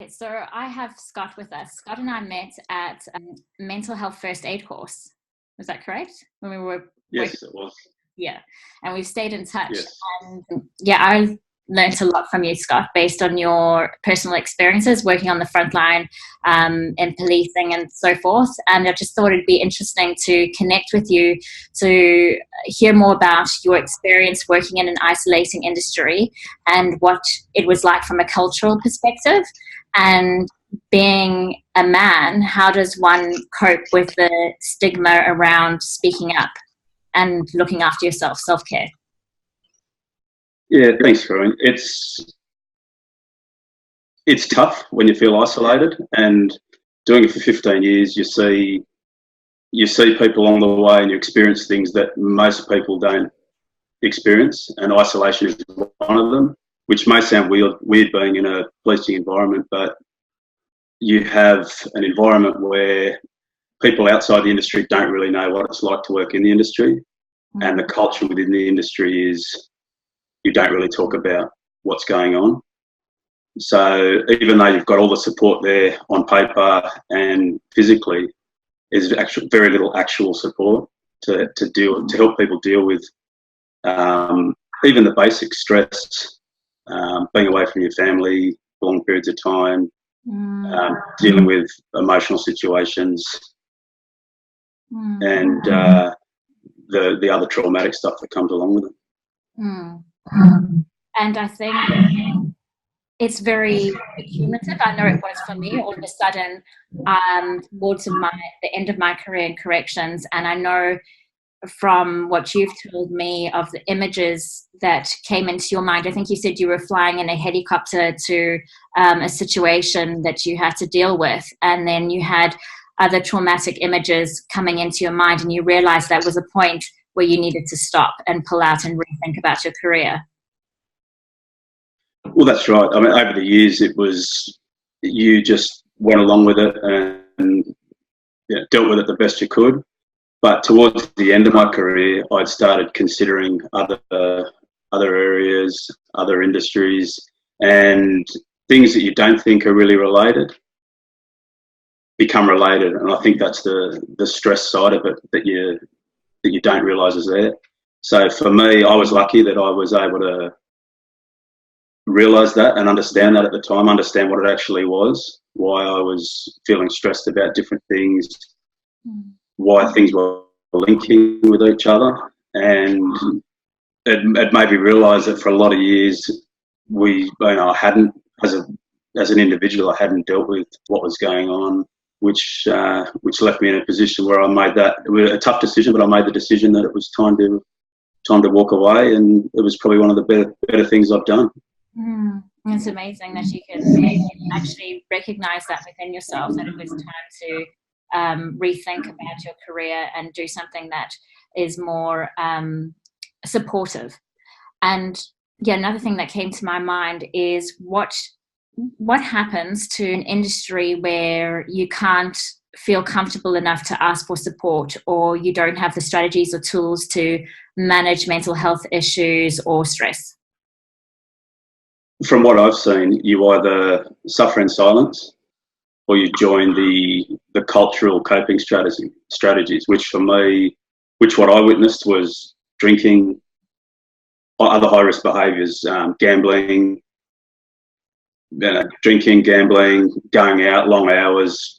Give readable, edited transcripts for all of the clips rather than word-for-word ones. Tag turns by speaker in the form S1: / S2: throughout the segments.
S1: So I have Scott with us. Scott and I met at mental health first aid course. Was that correct? When we were working?
S2: Yes, it was.
S1: Yeah, and we've stayed in touch.
S2: Yes.
S1: And yeah, I learned a lot from you, Scott, based on your personal experiences working on the front line in policing and so forth. And I just thought it'd be interesting to connect with you to hear more about your experience working in an isolating industry and what it was like from a cultural perspective. And being a man, how does one cope with the stigma around speaking up and looking after yourself, self-care?
S2: Yeah, thanks, Karine. It's tough when you feel isolated, and doing it for 15 years, you see people along the way, and you experience things that most people don't experience, and isolation is one of them, which may sound weird being in a policing environment, but you have an environment where people outside the industry don't really know what it's like to work in the industry, and the culture within the industry is you don't really talk about what's going on. So even though you've got all the support there on paper and physically, there's actually very little actual support to help people deal with even the basic stress, being away from your family for long periods of time, dealing with emotional situations, and the other traumatic stuff that comes along with it.
S1: And I think it's very cumulative. I know it was for me all of a sudden towards the end of my career in corrections. And I know from what you've told me of the images that came into your mind, I think you said you were flying in a helicopter to a situation that you had to deal with. And then you had other traumatic images coming into your mind, and you realized that was a point where you needed to stop and pull out and rethink about your career.
S2: Well, that's right. I mean, over the years, you just went along with it and dealt with it the best you could. But towards the end of my career, I'd started considering other areas, other industries, and things that you don't think are really related become related. And I think that's the stress side of it that you don't realise is there. So for me, I was lucky that I was able to realise that and understand that at the time, understand what it actually was, why I was feeling stressed about different things, why things were linking with each other. And it made me realise that for a lot of years, I hadn't, as an individual, I hadn't dealt with what was going on, which left me in a position where I made it was a tough decision, but I made the decision that it was time to walk away, and it was probably one of the better things I've done.
S1: It's amazing that you can actually recognise that within yourself, that it was time to rethink about your career and do something that is more supportive. And yeah, another thing that came to my mind is what happens to an industry where you can't feel comfortable enough to ask for support, or you don't have the strategies or tools to manage mental health issues or stress?
S2: From what I've seen, you either suffer in silence or you join the cultural coping strategies, which what I witnessed was drinking, other high-risk behaviours, gambling, drinking, gambling, going out long hours,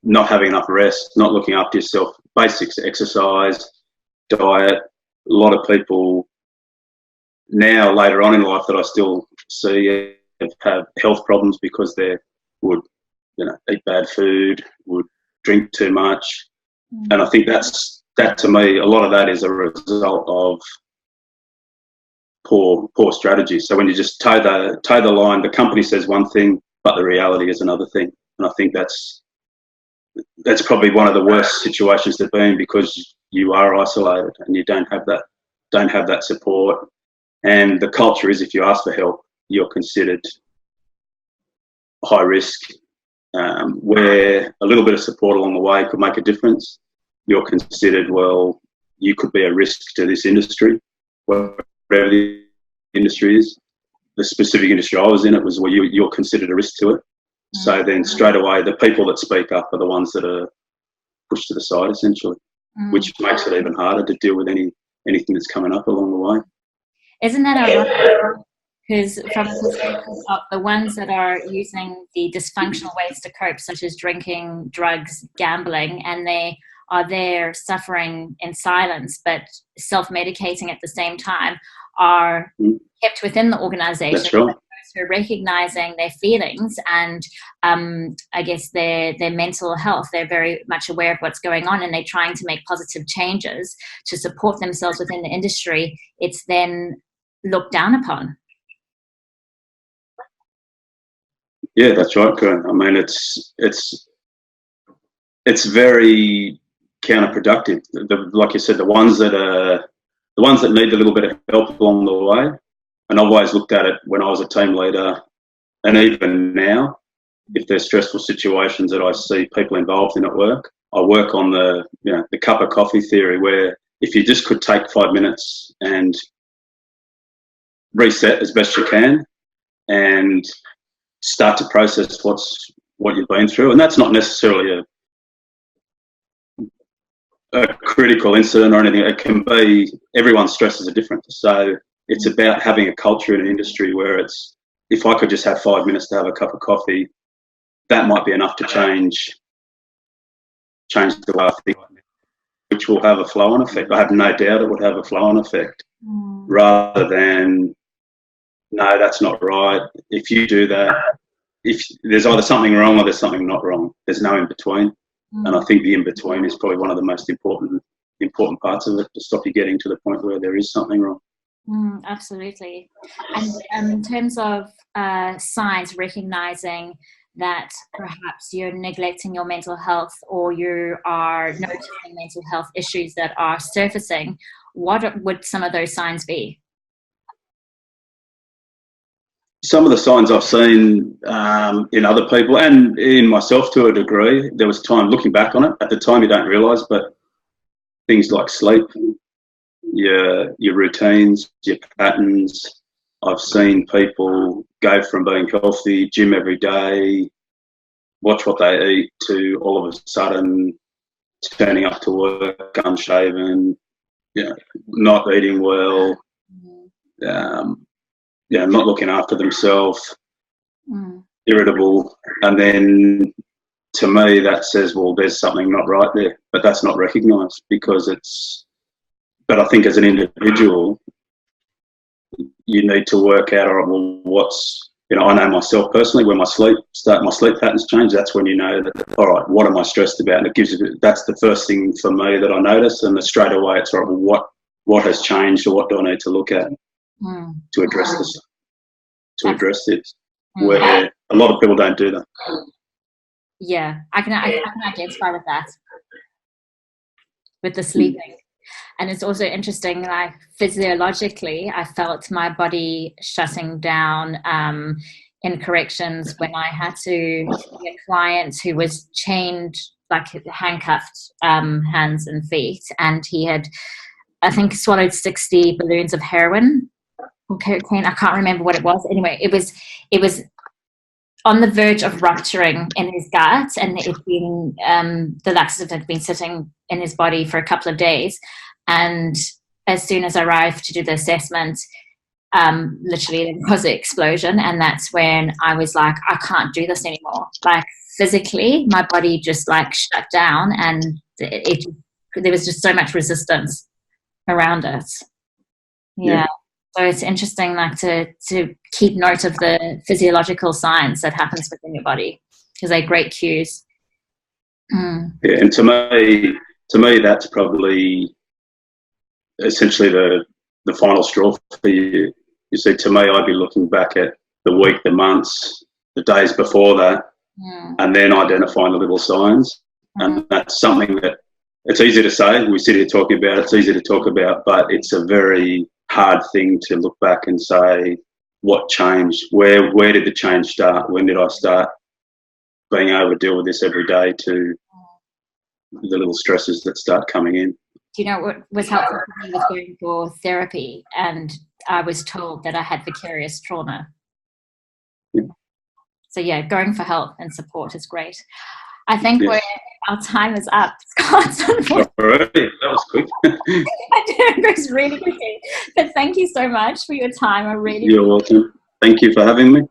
S2: not having enough rest, not looking after yourself, basics, exercise, diet. A lot of people now, later on in life, that I still see have health problems because they would, eat bad food, would drink too much, and I think that to me, a lot of that is a result of poor strategy. So when you just toe the line, the company says one thing, but the reality is another thing, and I think that's probably one of the worst situations to be in, because you are isolated and you don't have that support. And the culture is, if you ask for help, you're considered high risk, where a little bit of support along the way could make a difference. You're considered, well, you could be a risk to this industry, whatever the industry is. the specific industry I was in, it was where you're considered a risk to it. So then straight away, the people that speak up are the ones that are pushed to the side, essentially, which makes it even harder to deal with anything that's coming up along the way.
S1: Isn't that ironic? Because from the perspective of the ones that are using the dysfunctional ways to cope, such as drinking, drugs, gambling, and they are there suffering in silence but self-medicating at the same time, are kept within the organization.
S2: That's right.
S1: Who are recognizing their feelings and I guess their mental health. They're very much aware of what's going on and they're trying to make positive changes to support themselves within the industry. It's then looked down upon.
S2: Yeah, that's right, Karine. I mean, it's very counterproductive. Like you said, the ones that need a little bit of help along the way. And I've always looked at it when I was a team leader, and even now, if there's stressful situations that I see people involved in at work, I work on the cup of coffee theory, where if you just could take 5 minutes and reset as best you can, and start to process what you've been through, and that's not necessarily a critical incident or anything. It can be, everyone's stresses are different, so it's about having a culture in an industry where it's, if I could just have 5 minutes to have a cup of coffee, that might be enough to change the way I think, which will have a flow-on effect. I have no doubt it would have a flow-on effect, rather than, no, that's not right. If you do that, if there's either something wrong or there's something not wrong. There's no in-between. And I think the in-between is probably one of the most important parts of it, to stop you getting to the point where there is something wrong.
S1: Absolutely. And in terms of signs, recognizing that perhaps you're neglecting your mental health or you are noticing mental health issues that are surfacing, what would some of those signs be?
S2: Some of the signs I've seen in other people and in myself to a degree, there was time looking back on it. At the time you don't realise, but things like sleep, your routines, your patterns. I've seen people go from being healthy, gym every day, watch what they eat, to all of a sudden turning up to work unshaven, not eating well, not looking after themselves, irritable. And then to me that says, well, there's something not right there, but that's not recognised because but I think as an individual, you need to work out, all right, well, what's, I know myself personally, when my sleep patterns change, that's when you know that, all right, what am I stressed about? And that's the first thing for me that I notice, and straight away it's, all right, well, what has changed, or what do I need to look at to address this? Where a lot of people don't do that.
S1: Yeah, I can identify with that, with the sleeping. And it's also interesting, like physiologically, I felt my body shutting down in corrections when I had to see a client who was chained, like handcuffed, hands and feet, and he had, I think, swallowed 60 balloons of heroin or cocaine. I can't remember what it was. Anyway, it was on the verge of rupturing in his gut, and it been the laxative had been sitting in his body for a couple of days. And as soon as I arrived to do the assessment, literally there was an explosion, and that's when I was like, I can't do this anymore. Like physically, my body just like shut down, and there was just so much resistance around it. Yeah. So it's interesting, like to keep note of the physiological signs that happens within your body, because they're great cues.
S2: Yeah, and to me, that's probably essentially the final straw for you. You see, to me, I'd be looking back at the week, the months, the days before that, and then identifying the little signs. And that's something that it's easy to say. We sit here talking about it. It's easy to talk about, but it's a very hard thing to look back and say, what changed? Where did the change start? When did I start being able to deal with this every day, to the little stresses that start coming in?
S1: Do you know what was helpful for me was going for therapy, and I was told that I had vicarious trauma.
S2: Yeah.
S1: So yeah, going for help and support is great. I think
S2: Yes.
S1: our time is up, Scott.
S2: Alright, that was quick.
S1: It was really quickly. But thank you so much for your time. I really
S2: You're welcome. Thank you for having me.